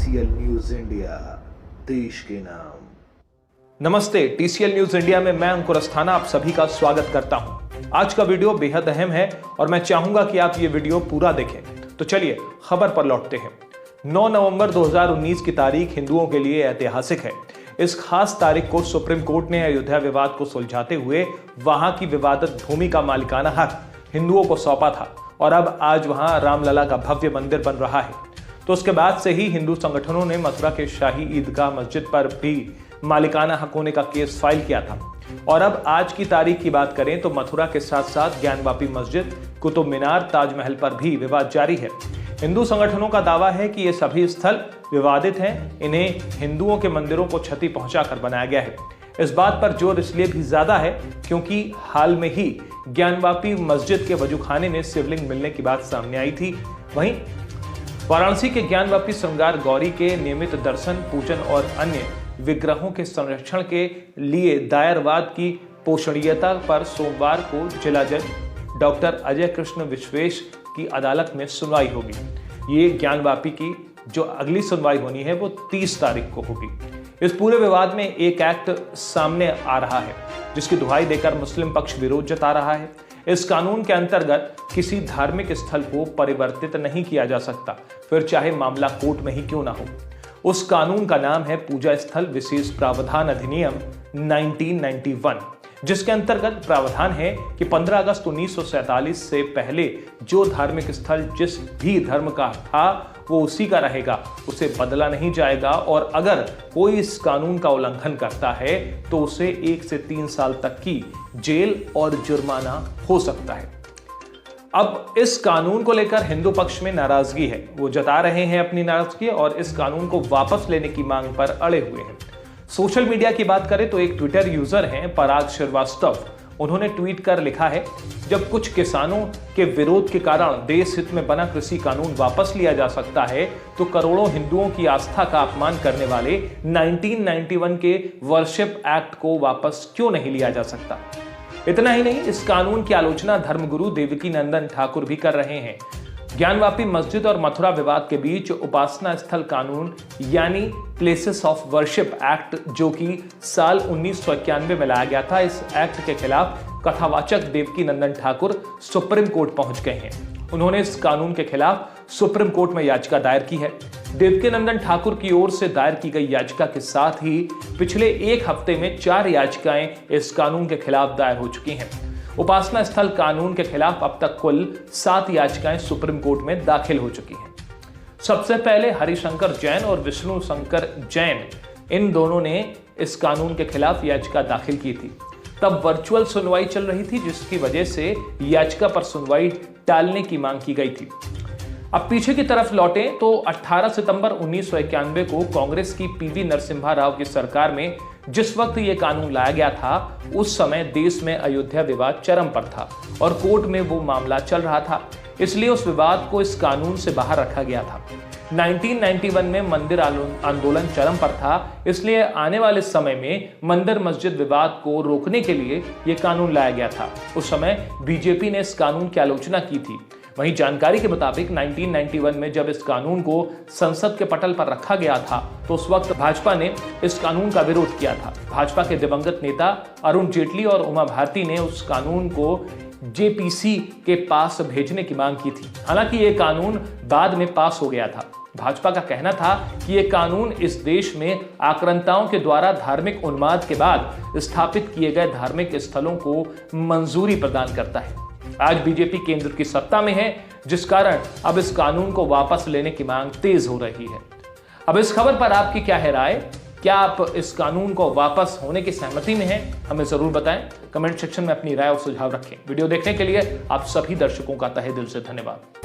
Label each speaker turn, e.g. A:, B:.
A: TCL news India, देश के नाम।
B: नमस्ते, TCL न्यूज इंडिया में मैं अंकुर अस्थाना आप सभी का स्वागत करता हूं। आज का वीडियो बेहद अहम है और मैं चाहूंगा कि आप ये वीडियो पूरा देखें। तो चलिए खबर पर लौटते हैं। 9 नवंबर 2019 की तारीख हिंदुओं के लिए ऐतिहासिक है। इस खास तारीख को सुप्रीम कोर्ट ने अयोध्या विवाद को सुलझाते हुए वहां की विवादित भूमि का मालिकाना हक हिंदुओं को सौंपा था और अब आज वहां रामलला का भव्य मंदिर बन रहा है। तो उसके बाद से ही हिंदू संगठनों ने मथुरा के शाही ईदगाह मस्जिद पर भी मालिकाना हक होने का केस फाइल किया था। और अब आज की तारीख की बात करें तो मथुरा के साथ साथ ज्ञानवापी मस्जिद, कुतुब मीनार, ताजमहल पर भी विवाद जारी है। हिंदू संगठनों का दावा है कि ये सभी स्थल विवादित हैं, इन्हें हिंदुओं के मंदिरों को क्षति पहुंचाकर बनाया गया है। इस बात पर जोर इसलिए भी ज्यादा है क्योंकि हाल में ही ज्ञानवापी मस्जिद के वजूखाने में शिवलिंग मिलने की बात सामने आई थी। वहीं वाराणसी के ज्ञानवापी श्रृंगार गौरी के नियमित दर्शन, पूजन और अन्य विग्रहों के संरक्षण के लिए दायर वाद की पोषणीयता पर सोमवार को जिला जज डॉक्टर अजय कृष्ण विश्वेश की अदालत में सुनवाई होगी। ये ज्ञानवापी की जो अगली सुनवाई होनी है वो 30 तारीख को होगी। इस पूरे विवाद में एक एक्ट सामने आ रहा है जिसकी दुहाई देकर मुस्लिम पक्ष विरोध जता रहा है। इस कानून के अंतर्गत किसी धार्मिक स्थल को परिवर्तित नहीं किया जा सकता, फिर चाहे मामला कोर्ट में ही क्यों ना हो। उस कानून का नाम है पूजा स्थल विशेष प्रावधान अधिनियम 1991, जिसके अंतर्गत प्रावधान है कि 15 अगस्त 1947 से पहले जो धार्मिक स्थल जिस भी धर्म का था वो उसी का रहेगा, उसे बदला नहीं जाएगा और अगर कोई इस कानून का उल्लंघन करता है तो उसे 1 से 3 साल तक की जेल और जुर्माना हो सकता है। अब इस कानून को लेकर हिंदू पक्ष में नाराजगी है, वो जता रहे हैं अपनी नाराजगी और इस कानून को वापस लेने की मांग पर अड़े हुए हैं। सोशल मीडिया की बात करें तो एक ट्विटर यूजर हैं पराग श्रीवास्तव, उन्होंने ट्वीट कर लिखा है, जब कुछ किसानों के विरोध के कारण देश हित में बना कृषि कानून वापस लिया जा सकता है तो करोड़ों हिंदुओं की आस्था का अपमान करने वाले 1991 के वर्शिप एक्ट को वापस क्यों नहीं लिया जा सकता। इतना ही नहीं, इस कानून की आलोचना धर्मगुरु देवकीनंदन ठाकुर भी कर रहे हैं। ज्ञानवापी मस्जिद और मथुरा विवाद के बीच उपासना स्थल कानून यानी प्लेसेस ऑफ वर्शिप एक्ट जो कि साल 1991 में लाया गया था, इस एक्ट के खिलाफ कथावाचक देवकीनंदन ठाकुर सुप्रीम कोर्ट पहुंच गए हैं। उन्होंने इस कानून के खिलाफ सुप्रीम कोर्ट में याचिका दायर की है। देवकीनंदन ठाकुर की ओर से दायर की गई याचिका के साथ ही पिछले एक हफ्ते में 4 याचिकाएं इस कानून के खिलाफ दायर हो चुकी हैं। उपासना स्थल कानून के खिलाफ अब तक कुल 7 याचिकाएं सुप्रीम कोर्ट में दाखिल हो चुकी हैं। सबसे पहले हरिशंकर जैन और विष्णु शंकर जैन, इन दोनों ने इस कानून के खिलाफ याचिका दाखिल की थी। तब वर्चुअल सुनवाई चल रही थी जिसकी वजह से याचिका पर सुनवाई टालने की मांग की गई थी। अब पीछे की तरफ लौटे तो 18 सितंबर 1991 को कांग्रेस की पीवी नरसिम्हा राव की सरकार में जिस वक्त ये कानून लाया गया था, उस समय देश में अयोध्या विवाद चरम पर था और कोर्ट में वो मामला चल रहा था, इसलिए उस विवाद को इस कानून से बाहर रखा गया था। 1991 में मंदिर आंदोलन चरम पर था, इसलिए आने वाले समय में मंदिर मस्जिद विवाद को रोकने के लिए ये कानून लाया गया था। उस समय बीजेपी ने इस कानून की आलोचना की थी। वहीं जानकारी के मुताबिक 1991 में जब इस कानून को संसद के पटल पर रखा गया था तो उस वक्त भाजपा ने इस कानून का विरोध किया था। भाजपा के दिवंगत नेता अरुण जेटली और उमा भारती ने उस कानून को जेपीसी के पास भेजने की मांग की थी। हालांकि ये कानून बाद में पास हो गया था। भाजपा का कहना था कि ये कानून इस देश में आक्रांताओं के द्वारा धार्मिक उन्माद के बाद स्थापित किए गए धार्मिक स्थलों को मंजूरी प्रदान करता है। आज बीजेपी केंद्र की सत्ता में है, जिस कारण अब इस कानून को वापस लेने की मांग तेज हो रही है। अब इस खबर पर आपकी क्या है राय? क्या आप इस कानून को वापस होने की सहमति में हैं? हमें जरूर बताएं। कमेंट सेक्शन में अपनी राय और सुझाव रखें। वीडियो देखने के लिए आप सभी दर्शकों का तहे दिल से धन्यवाद।